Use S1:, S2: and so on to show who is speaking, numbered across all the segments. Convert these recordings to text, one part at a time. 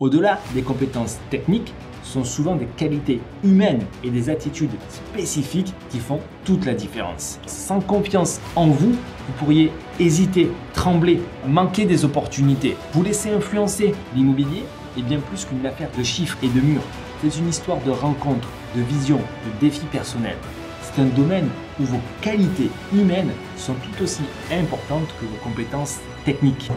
S1: Au-delà des compétences techniques, ce sont souvent des qualités humaines et des attitudes spécifiques qui font toute la différence. Sans confiance en vous, vous pourriez hésiter, trembler, manquer des opportunités. Vous laisser influencer. L'immobilier est bien plus qu'une affaire de chiffres et de murs. C'est une histoire de rencontres, de visions, de défis personnels. C'est un domaine où vos qualités humaines sont tout aussi importantes que vos compétences techniques.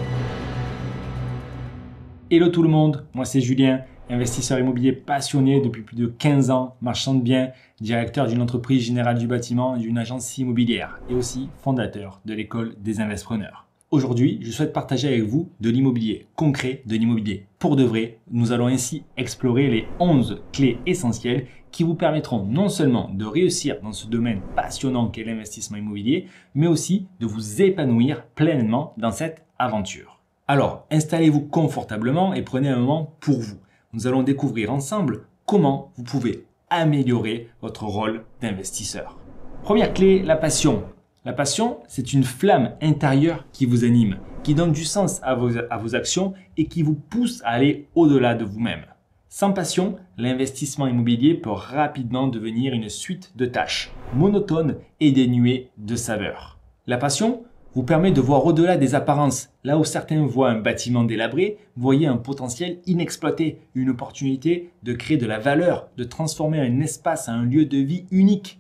S1: Hello tout le monde, moi c'est Julien, investisseur immobilier passionné depuis plus de 15 ans, marchand de biens, directeur d'une entreprise générale du bâtiment et d'une agence immobilière et aussi fondateur de l'école des Investpreneurs. Aujourd'hui, je souhaite partager avec vous de l'immobilier concret, de l'immobilier pour de vrai. Nous allons ainsi explorer les 11 clés essentielles qui vous permettront non seulement de réussir dans ce domaine passionnant qu'est l'investissement immobilier, mais aussi de vous épanouir pleinement dans cette aventure. Alors, installez-vous confortablement et prenez un moment pour vous. Nous allons découvrir ensemble comment vous pouvez améliorer votre rôle d'investisseur. Première clé, la passion. La passion, c'est une flamme intérieure qui vous anime, qui donne du sens à vos actions et qui vous pousse à aller au-delà de vous-même. Sans passion, l'investissement immobilier peut rapidement devenir une suite de tâches, monotone et dénuée de saveur. La passion vous permet de voir au-delà des apparences. Là où certains voient un bâtiment délabré, voyez un potentiel inexploité, une opportunité de créer de la valeur, de transformer un espace en un lieu de vie unique.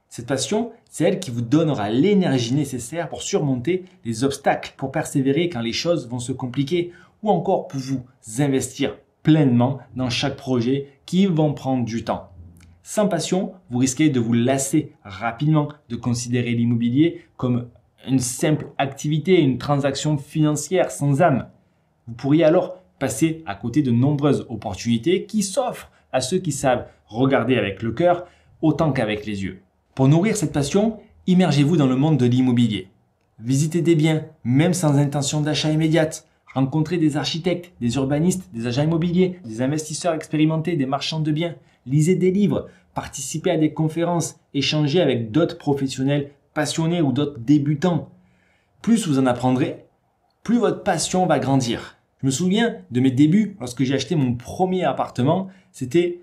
S1: Cette passion, c'est elle qui vous donnera l'énergie nécessaire pour surmonter les obstacles, pour persévérer quand les choses vont se compliquer ou encore pour vous investir pleinement dans chaque projet qui vont prendre du temps. Sans passion, vous risquez de vous lasser rapidement, de considérer l'immobilier comme une simple activité, une transaction financière sans âme. Vous pourriez alors passer à côté de nombreuses opportunités qui s'offrent à ceux qui savent regarder avec le cœur autant qu'avec les yeux. Pour nourrir cette passion, immergez-vous dans le monde de l'immobilier. Visitez des biens, même sans intention d'achat immédiate. Rencontrez des architectes, des urbanistes, des agents immobiliers, des investisseurs expérimentés, des marchands de biens. Lisez des livres, participez à des conférences, échangez avec d'autres professionnels passionnés ou d'autres débutants. Plus vous en apprendrez, plus votre passion va grandir. Je me souviens de mes débuts lorsque j'ai acheté mon premier appartement. C'était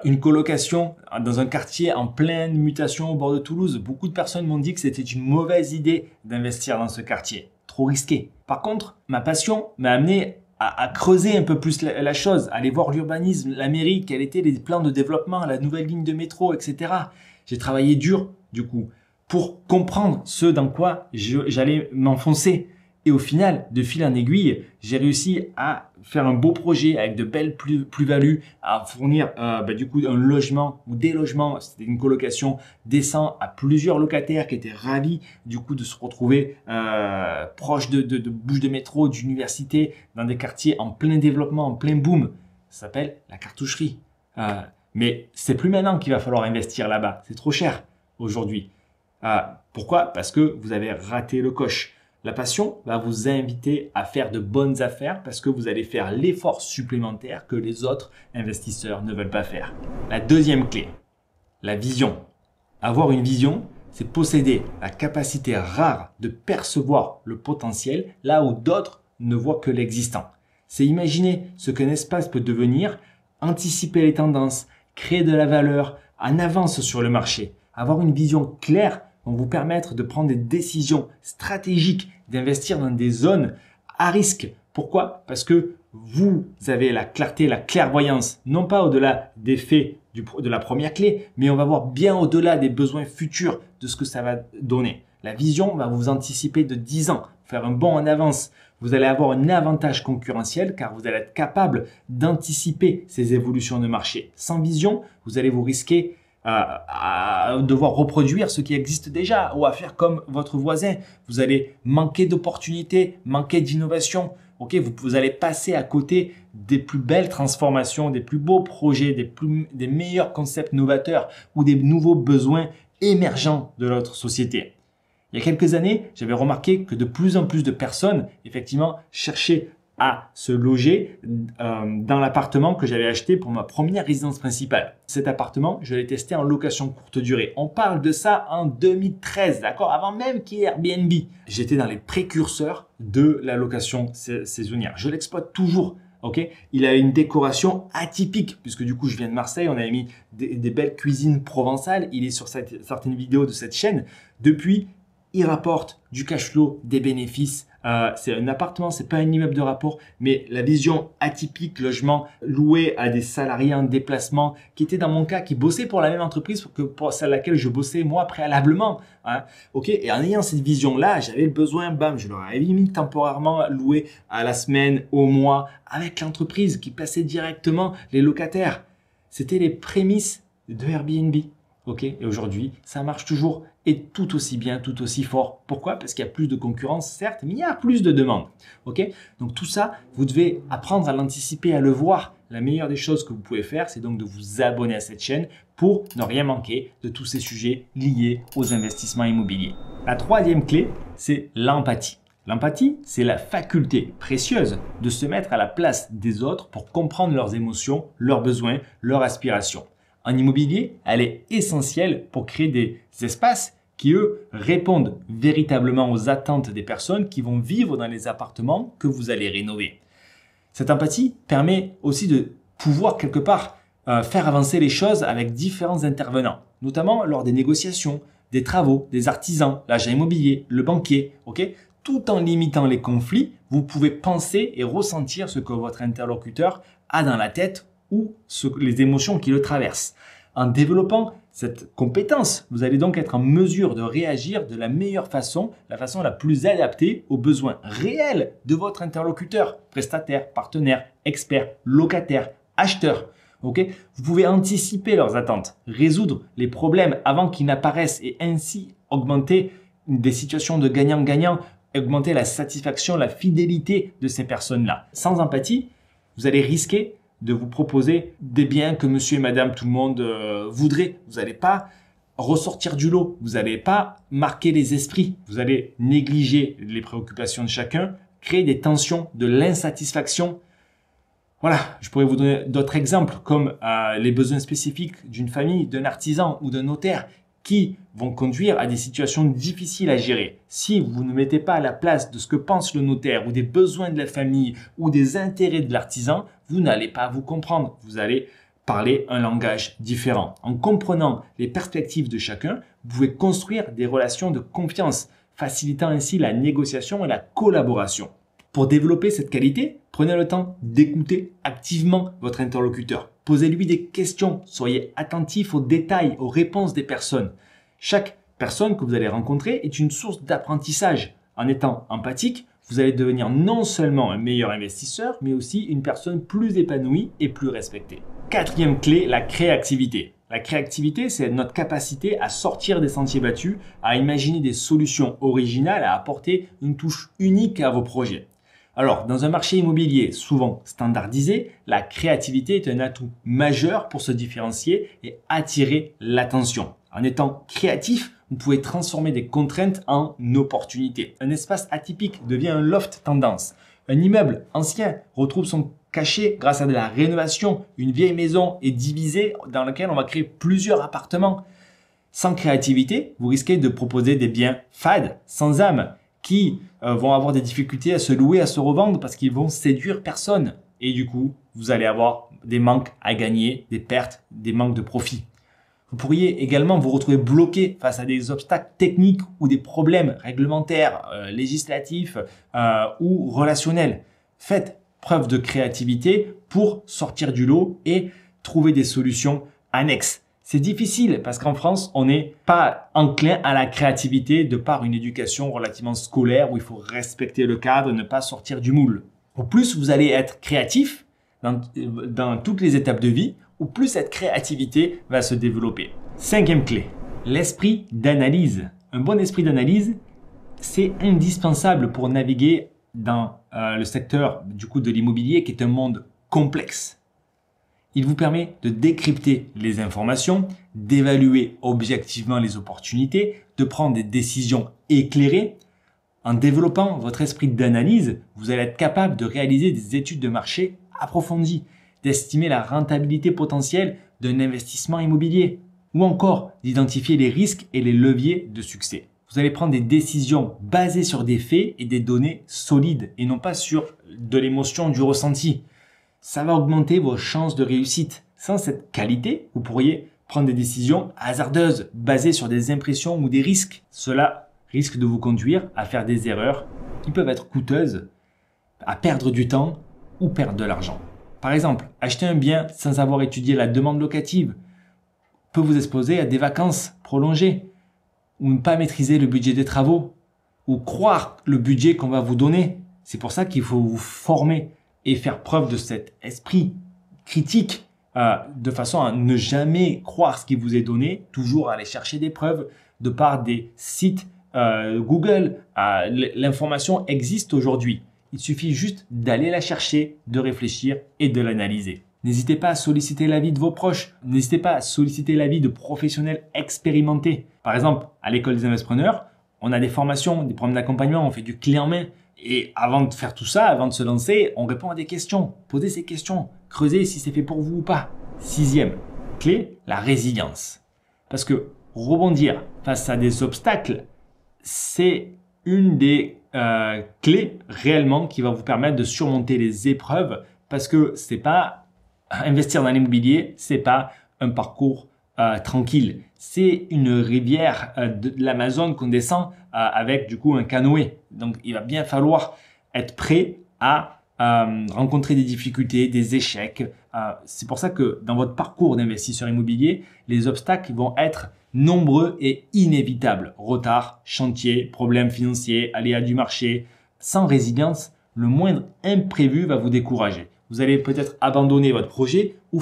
S1: une colocation dans un quartier en pleine mutation au bord de Toulouse. Beaucoup de personnes m'ont dit que c'était une mauvaise idée d'investir dans ce quartier. Trop risqué. Par contre, ma passion m'a amené à creuser un peu plus la chose, à aller voir l'urbanisme, la mairie, quels étaient les plans de développement, la nouvelle ligne de métro, etc. J'ai travaillé dur, du coup, pour comprendre ce dans quoi j'allais m'enfoncer. Et au final, de fil en aiguille, j'ai réussi à faire un beau projet avec de belles plus-values, à fournir du coup un logement ou des logements. C'était une colocation décent à plusieurs locataires qui étaient ravis du coup de se retrouver proches de bouches de métro, d'université, dans des quartiers en plein développement, en plein boom. Ça s'appelle la cartoucherie. Mais c'est plus maintenant qu'il va falloir investir là-bas. C'est trop cher aujourd'hui. Pourquoi? Parce que vous avez raté le coche. La passion va vous inviter à faire de bonnes affaires parce que vous allez faire l'effort supplémentaire que les autres investisseurs ne veulent pas faire. La deuxième clé, la vision. Avoir une vision, c'est posséder la capacité rare de percevoir le potentiel là où d'autres ne voient que l'existant. C'est imaginer ce qu'un espace peut devenir, anticiper les tendances, créer de la valeur en avance sur le marché. Avoir une vision claire vont vous permettre de prendre des décisions stratégiques, d'investir dans des zones à risque. Pourquoi? Parce que vous avez la clarté, la clairvoyance, non pas au-delà des faits de la première clé, mais on va voir bien au-delà des besoins futurs de ce que ça va donner. La vision va vous anticiper de 10 ans, faire un bond en avance. Vous allez avoir un avantage concurrentiel car vous allez être capable d'anticiper ces évolutions de marché. Sans vision, vous allez vous risquer à devoir reproduire ce qui existe déjà ou à faire comme votre voisin. Vous allez manquer d'opportunités, manquer d'innovation. Vous allez passer à côté des plus belles transformations, des plus beaux projets, des meilleurs concepts novateurs ou des nouveaux besoins émergents de notre société. Il y a quelques années, j'avais remarqué que de plus en plus de personnes, effectivement, cherchaient à se loger dans l'appartement que j'avais acheté pour ma première résidence principale. Cet appartement, je l'ai testé en location courte durée. On parle de ça en 2013, d'accord, avant même qu'il y ait Airbnb. J'étais dans les précurseurs de la location saisonnière. Je l'exploite toujours Ok, il a une décoration atypique, puisque du coup, je viens de Marseille, on avait mis des belles cuisines provençales. Il est sur certaines vidéos de cette chaîne. Depuis, il rapporte du cash flow, des bénéfices. C'est un appartement, c'est pas un immeuble de rapport, mais la vision atypique, logement loué à des salariés en déplacement, qui étaient dans mon cas, qui bossaient pour la même entreprise que pour celle à laquelle je bossais moi préalablement. Hein. Ok, et en ayant cette vision-là, j'avais le besoin, bam, je leur avais mis temporairement loué à la semaine, au mois, avec l'entreprise qui plaçait directement les locataires. C'était les prémices de Airbnb. Ok, et aujourd'hui, ça marche toujours et tout aussi bien, tout aussi fort. Pourquoi? Parce qu'il y a plus de concurrence, certes, mais il y a plus de demandes. Ok, donc tout ça, vous devez apprendre à l'anticiper, à le voir. La meilleure des choses que vous pouvez faire, c'est donc de vous abonner à cette chaîne pour ne rien manquer de tous ces sujets liés aux investissements immobiliers. La troisième clé, c'est l'empathie. L'empathie, c'est la faculté précieuse de se mettre à la place des autres pour comprendre leurs émotions, leurs besoins, leurs aspirations. En immobilier, elle est essentielle pour créer des espaces qui, eux, répondent véritablement aux attentes des personnes qui vont vivre dans les appartements que vous allez rénover. Cette empathie permet aussi de pouvoir quelque part faire avancer les choses avec différents intervenants, notamment lors des négociations, des travaux, des artisans, l'agent immobilier, le banquier, ok ? Tout en limitant les conflits, vous pouvez penser et ressentir ce que votre interlocuteur a dans la tête ou les émotions qui le traversent. En développant cette compétence, vous allez donc être en mesure de réagir de la meilleure façon, la façon la plus adaptée aux besoins réels de votre interlocuteur, prestataire, partenaire, expert, locataire, acheteur. Okay? Vous pouvez anticiper leurs attentes, résoudre les problèmes avant qu'ils n'apparaissent et ainsi augmenter des situations de gagnant-gagnant, augmenter la satisfaction, la fidélité de ces personnes-là. Sans empathie, vous allez risquer de vous proposer des biens que monsieur et madame tout le monde voudrait. Vous n'allez pas ressortir du lot. Vous n'allez pas marquer les esprits. Vous allez négliger les préoccupations de chacun, créer des tensions, de l'insatisfaction. Voilà, je pourrais vous donner d'autres exemples comme les besoins spécifiques d'une famille, d'un artisan ou d'un notaire qui vont conduire à des situations difficiles à gérer. Si vous ne mettez pas à la place de ce que pense le notaire ou des besoins de la famille ou des intérêts de l'artisan, vous n'allez pas vous comprendre. Vous allez parler un langage différent. En comprenant les perspectives de chacun, vous pouvez construire des relations de confiance, facilitant ainsi la négociation et la collaboration. Pour développer cette qualité, prenez le temps d'écouter activement votre interlocuteur. Posez-lui des questions, soyez attentif aux détails, aux réponses des personnes. Chaque personne que vous allez rencontrer est une source d'apprentissage. En étant empathique, vous allez devenir non seulement un meilleur investisseur, mais aussi une personne plus épanouie et plus respectée. Quatrième clé, la créativité. La créativité, c'est notre capacité à sortir des sentiers battus, à imaginer des solutions originales, à apporter une touche unique à vos projets. Alors, dans un marché immobilier souvent standardisé, la créativité est un atout majeur pour se différencier et attirer l'attention. En étant créatif, vous pouvez transformer des contraintes en opportunités. Un espace atypique devient un loft tendance. Un immeuble ancien retrouve son cachet grâce à de la rénovation. Une vieille maison est divisée dans laquelle on va créer plusieurs appartements. Sans créativité, vous risquez de proposer des biens fades, sans âme, qui vont avoir des difficultés à se louer, à se revendre parce qu'ils vont séduire personne. Et du coup, vous allez avoir des manques à gagner, des pertes, des manques de profit. Vous pourriez également vous retrouver bloqué face à des obstacles techniques ou des problèmes réglementaires, législatifs ou relationnels. Faites preuve de créativité pour sortir du lot et trouver des solutions annexes. C'est difficile parce qu'en France, on n'est pas enclin à la créativité de par une éducation relativement scolaire où il faut respecter le cadre et ne pas sortir du moule. Au plus vous allez être créatif dans toutes les étapes de vie, au plus cette créativité va se développer. Cinquième clé, l'esprit d'analyse. Un bon esprit d'analyse, c'est indispensable pour naviguer dans le secteur de l'immobilier qui est un monde complexe. Il vous permet de décrypter les informations, d'évaluer objectivement les opportunités, de prendre des décisions éclairées. En développant votre esprit d'analyse, vous allez être capable de réaliser des études de marché approfondies, d'estimer la rentabilité potentielle d'un investissement immobilier ou encore d'identifier les risques et les leviers de succès. Vous allez prendre des décisions basées sur des faits et des données solides et non pas sur de l'émotion, du ressenti. Ça va augmenter vos chances de réussite. Sans cette qualité, vous pourriez prendre des décisions hasardeuses, basées sur des impressions ou des risques. Cela risque de vous conduire à faire des erreurs qui peuvent être coûteuses, à perdre du temps ou perdre de l'argent. Par exemple, acheter un bien sans avoir étudié la demande locative peut vous exposer à des vacances prolongées, ou ne pas maîtriser le budget des travaux, ou croire le budget qu'on va vous donner. C'est pour ça qu'il faut vous former et faire preuve de cet esprit critique de façon à ne jamais croire ce qui vous est donné, toujours aller chercher des preuves de par des sites Google. L'information existe aujourd'hui. Il suffit juste d'aller la chercher, de réfléchir et de l'analyser. N'hésitez pas à solliciter l'avis de vos proches. N'hésitez pas à solliciter l'avis de professionnels expérimentés. Par exemple, à l'école des investisseurs, on a des formations, des programmes d'accompagnement, on fait du clé en main. Et avant de faire tout ça, avant de se lancer, on répond à des questions. Posez ces questions. Creusez si c'est fait pour vous ou pas. 6e clé, la résilience. Parce que rebondir face à des obstacles, c'est une des clés réellement qui va vous permettre de surmonter les épreuves. Parce que c'est pas investir dans l'immobilier, c'est pas un parcours tranquille. C'est une rivière de l'Amazone qu'on descend avec du coup un canoë. Donc il va bien falloir être prêt à rencontrer des difficultés, des échecs. C'est pour ça que dans votre parcours d'investisseur immobilier, les obstacles vont être nombreux et inévitables. Retard, chantier, problèmes financiers, aléas du marché. Sans résilience, le moindre imprévu va vous décourager. Vous allez peut-être abandonner votre projet ou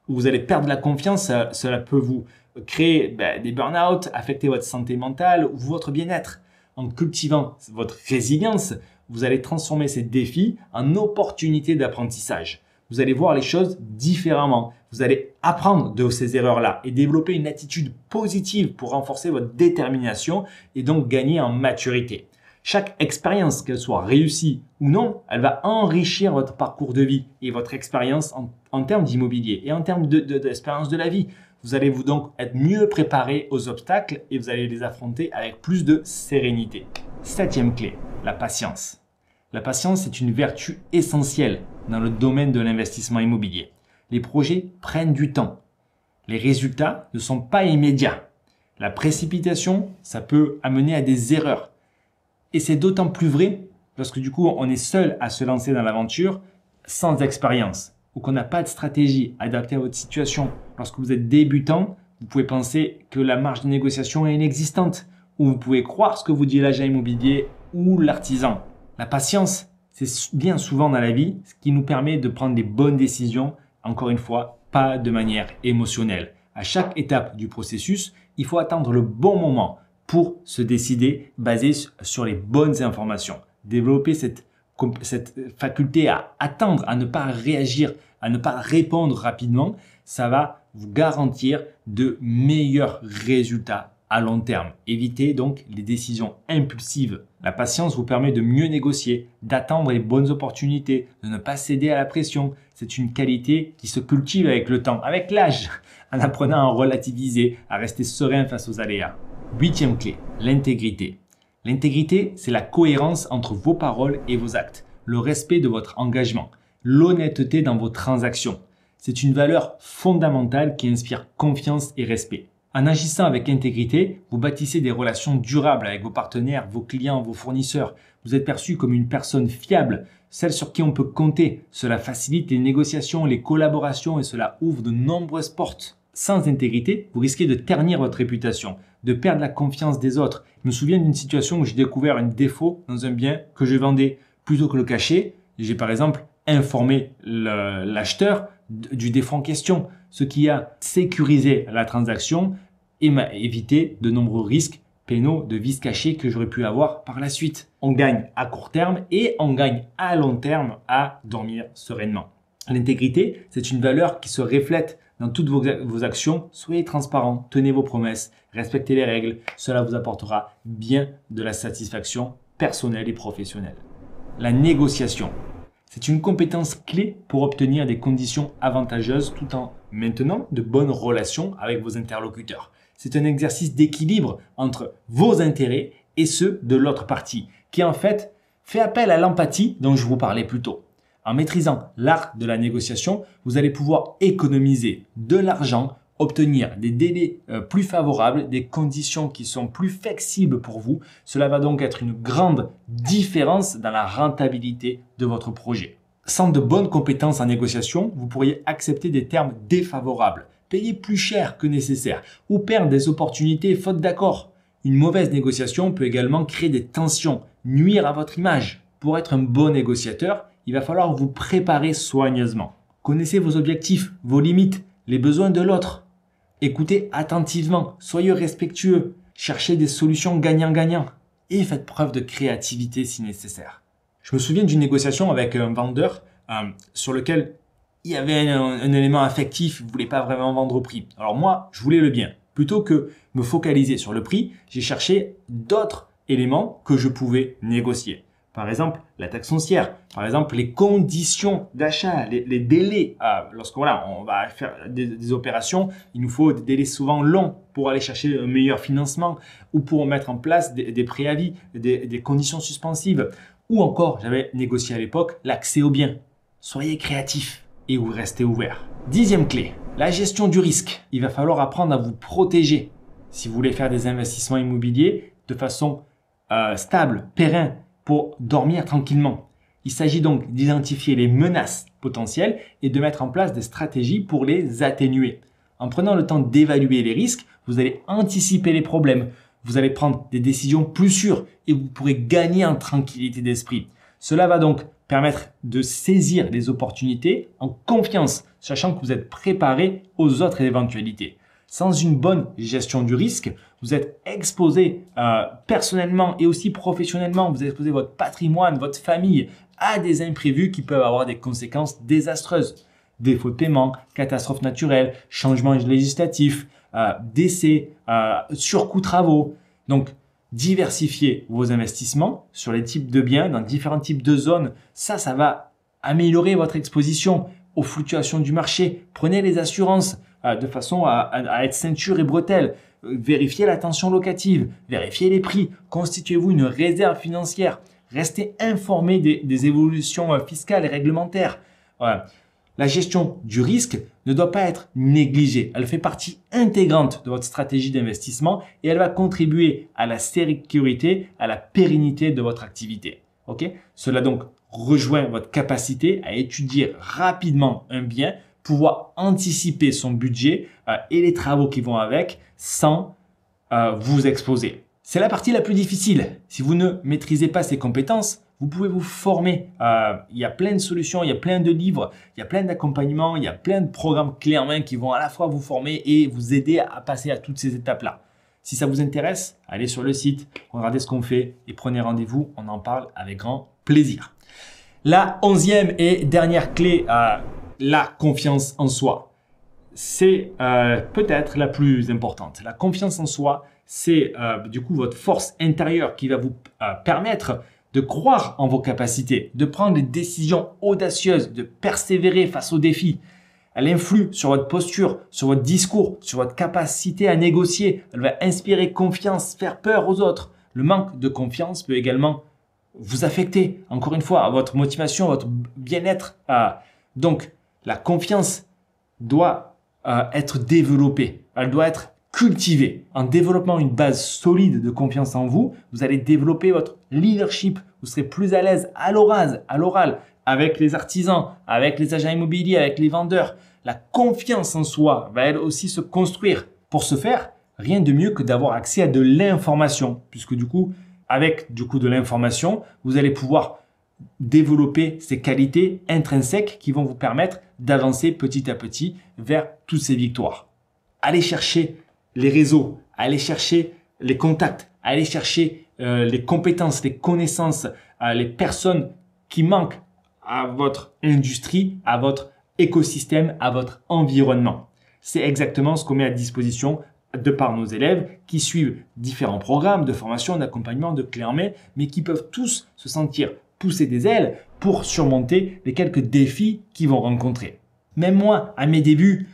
S1: vous allez perdre la confiance. Cela peut vous créer des burn-out, affecter votre santé mentale ou votre bien-être. En cultivant votre résilience, vous allez transformer ces défis en opportunités d'apprentissage. Vous allez voir les choses différemment. Vous allez apprendre de ces erreurs-là et développer une attitude positive pour renforcer votre détermination et donc gagner en maturité. Chaque expérience, qu'elle soit réussie ou non, elle va enrichir votre parcours de vie et votre expérience en termes d'immobilier et en termes d'expérience de la vie. Vous allez donc être mieux préparé aux obstacles et vous allez les affronter avec plus de sérénité. 7e clé, la patience. La patience est une vertu essentielle dans le domaine de l'investissement immobilier. Les projets prennent du temps. Les résultats ne sont pas immédiats. La précipitation, ça peut amener à des erreurs. Et c'est d'autant plus vrai lorsque du coup on est seul à se lancer dans l'aventure sans expérience ou qu'on n'a pas de stratégie adaptée à votre situation. Lorsque vous êtes débutant, vous pouvez penser que la marge de négociation est inexistante ou vous pouvez croire ce que vous dit l'agent immobilier ou l'artisan. La patience, c'est bien souvent dans la vie ce qui nous permet de prendre des bonnes décisions, encore une fois, pas de manière émotionnelle. À chaque étape du processus, il faut attendre le bon moment pour se décider basé sur les bonnes informations. Développer cette faculté à attendre, à ne pas réagir, à ne pas répondre rapidement, ça va vous garantir de meilleurs résultats à long terme. Évitez donc les décisions impulsives. La patience vous permet de mieux négocier, d'attendre les bonnes opportunités, de ne pas céder à la pression. C'est une qualité qui se cultive avec le temps, avec l'âge, en apprenant à relativiser, à rester serein face aux aléas. 8e clé, l'intégrité. L'intégrité, c'est la cohérence entre vos paroles et vos actes, le respect de votre engagement, l'honnêteté dans vos transactions. C'est une valeur fondamentale qui inspire confiance et respect. En agissant avec intégrité, vous bâtissez des relations durables avec vos partenaires, vos clients, vos fournisseurs. Vous êtes perçu comme une personne fiable, celle sur qui on peut compter. Cela facilite les négociations, les collaborations et cela ouvre de nombreuses portes. Sans intégrité, vous risquez de ternir votre réputation, de perdre la confiance des autres. Je me souviens d'une situation où j'ai découvert un défaut dans un bien que je vendais. Plutôt que le cacher, j'ai par exemple informé l'acheteur du défaut en question, ce qui a sécurisé la transaction et m'a évité de nombreux risques pénaux de vices cachés que j'aurais pu avoir par la suite. On gagne à court terme et on gagne à long terme à dormir sereinement. L'intégrité, c'est une valeur qui se reflète dans toutes vos actions. Soyez transparent, tenez vos promesses, respectez les règles. Cela vous apportera bien de la satisfaction personnelle et professionnelle. La négociation. C'est une compétence clé pour obtenir des conditions avantageuses tout en maintenant de bonnes relations avec vos interlocuteurs. C'est un exercice d'équilibre entre vos intérêts et ceux de l'autre partie qui en fait appel à l'empathie dont je vous parlais plus tôt. En maîtrisant l'art de la négociation, vous allez pouvoir économiser de l'argent, obtenir des délais plus favorables, des conditions qui sont plus flexibles pour vous. Cela va donc être une grande différence dans la rentabilité de votre projet. Sans de bonnes compétences en négociation, vous pourriez accepter des termes défavorables, payer plus cher que nécessaire ou perdre des opportunités faute d'accord. Une mauvaise négociation peut également créer des tensions, nuire à votre image. Pour être un bon négociateur, il va falloir vous préparer soigneusement. Connaissez vos objectifs, vos limites, les besoins de l'autre. Écoutez attentivement, soyez respectueux, cherchez des solutions gagnant-gagnant et faites preuve de créativité si nécessaire. Je me souviens d'une négociation avec un vendeur sur lequel il y avait un élément affectif, il ne voulait pas vraiment vendre au prix. Alors moi, je voulais le bien. Plutôt que me focaliser sur le prix, j'ai cherché d'autres éléments que je pouvais négocier. Par exemple, la taxe foncière, par exemple, les conditions d'achat, les délais. Lorsqu'on va faire des opérations, il nous faut des délais souvent longs pour aller chercher un meilleur financement ou pour mettre en place des préavis, des conditions suspensives. Ou encore, j'avais négocié à l'époque l'accès aux biens. Soyez créatifs et vous restez ouverts. 10e clé, la gestion du risque. Il va falloir apprendre à vous protéger si vous voulez faire des investissements immobiliers de façon stable, pérenne, pour dormir tranquillement. Il s'agit donc d'identifier les menaces potentielles et de mettre en place des stratégies pour les atténuer. En prenant le temps d'évaluer les risques, vous allez anticiper les problèmes. Vous allez prendre des décisions plus sûres et vous pourrez gagner en tranquillité d'esprit. Cela va donc permettre de saisir les opportunités en confiance, sachant que vous êtes préparé aux autres éventualités. Sans une bonne gestion du risque, vous êtes exposé personnellement et aussi professionnellement. Vous exposez votre patrimoine, votre famille à des imprévus qui peuvent avoir des conséquences désastreuses. Défaut de paiement, catastrophes naturelles, changements législatifs, décès, surcoûts travaux. Donc, diversifiez vos investissements sur les types de biens dans différents types de zones. Ça va améliorer votre exposition aux fluctuations du marché. Prenez les assurances de façon à être ceinture et bretelles. Vérifiez la tension locative, vérifiez les prix, constituez-vous une réserve financière. Restez informé des évolutions fiscales et réglementaires. Voilà. La gestion du risque ne doit pas être négligée. Elle fait partie intégrante de votre stratégie d'investissement et elle va contribuer à la sécurité, à la pérennité de votre activité. Okay? Cela donc rejoint votre capacité à étudier rapidement un bien, pouvoir anticiper son budget et les travaux qui vont avec sans vous exposer. C'est la partie la plus difficile. Si vous ne maîtrisez pas ces compétences, vous pouvez vous former. Il y a plein de solutions, il y a plein de livres, il y a plein d'accompagnements, il y a plein de programmes clés en main qui vont à la fois vous former et vous aider à passer à toutes ces étapes-là. Si ça vous intéresse, allez sur le site, regardez ce qu'on fait et prenez rendez-vous. On en parle avec grand plaisir. La 11e et dernière clé, la confiance en soi. C'est peut-être la plus importante. La confiance en soi, c'est du coup votre force intérieure qui va vous permettre de croire en vos capacités, de prendre des décisions audacieuses, de persévérer face aux défis. Elle influe sur votre posture, sur votre discours, sur votre capacité à négocier. Elle va inspirer confiance, faire peur aux autres. Le manque de confiance peut également vous affecter, encore une fois, à votre motivation, à votre bien-être. Donc, la confiance doit être développée. Elle doit être cultivée. En développant une base solide de confiance en vous, vous allez développer votre leadership. Vous serez plus à l'aise à l'oral, avec les artisans, avec les agents immobiliers, avec les vendeurs. La confiance en soi va elle aussi se construire. Pour ce faire, rien de mieux que d'avoir accès à de l'information, puisque du coup, avec de l'information, vous allez pouvoir développer ces qualités intrinsèques qui vont vous permettre d'avancer petit à petit vers toutes ces victoires. Allez chercher les réseaux, allez chercher les contacts, allez chercher les compétences, les connaissances, les personnes qui manquent à votre industrie, à votre écosystème, à votre environnement. C'est exactement ce qu'on met à disposition de par nos élèves qui suivent différents programmes de formation, d'accompagnement, de clés en main, mais qui peuvent tous se sentir pousser des ailes pour surmonter les quelques défis qu'ils vont rencontrer. Même moi, à mes débuts,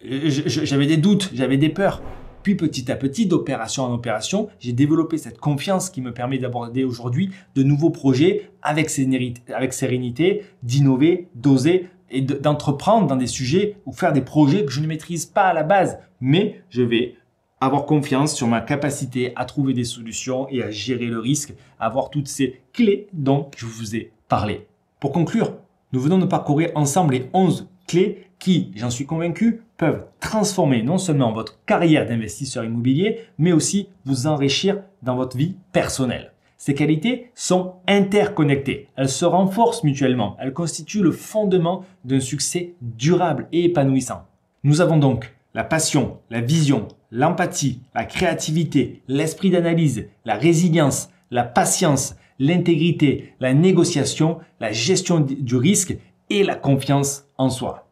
S1: j'avais des doutes, j'avais des peurs. Puis petit à petit, d'opération en opération, j'ai développé cette confiance qui me permet d'aborder aujourd'hui de nouveaux projets avec sérénité, d'innover, d'oser et d'entreprendre dans des sujets ou faire des projets que je ne maîtrise pas à la base. Mais je vais avoir confiance sur ma capacité à trouver des solutions et à gérer le risque, avoir toutes ces clés dont je vous ai parlé. Pour conclure, nous venons de parcourir ensemble les 11 clés qui, j'en suis convaincu, peuvent transformer non seulement votre carrière d'investisseur immobilier, mais aussi vous enrichir dans votre vie personnelle. Ces qualités sont interconnectées, elles se renforcent mutuellement, elles constituent le fondement d'un succès durable et épanouissant. Nous avons donc la passion, la vision, l'empathie, la créativité, l'esprit d'analyse, la résilience, la patience, l'intégrité, la négociation, la gestion du risque et la confiance en soi.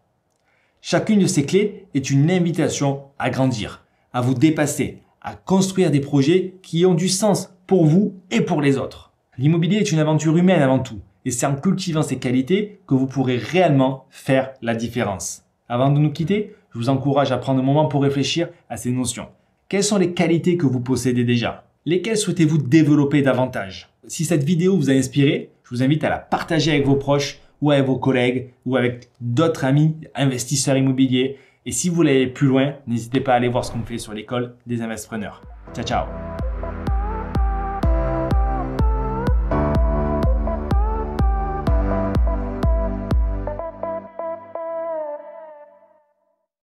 S1: Chacune de ces clés est une invitation à grandir, à vous dépasser, à construire des projets qui ont du sens pour vous et pour les autres. L'immobilier est une aventure humaine avant tout, et c'est en cultivant ces qualités que vous pourrez réellement faire la différence. Avant de nous quitter, je vous encourage à prendre un moment pour réfléchir à ces notions. Quelles sont les qualités que vous possédez déjà? Lesquelles souhaitez-vous développer davantage? Si cette vidéo vous a inspiré, je vous invite à la partager avec vos proches ou avec vos collègues ou avec d'autres amis investisseurs immobiliers. Et si vous voulez aller plus loin, n'hésitez pas à aller voir ce qu'on fait sur l'école des investisseurs. Ciao, ciao!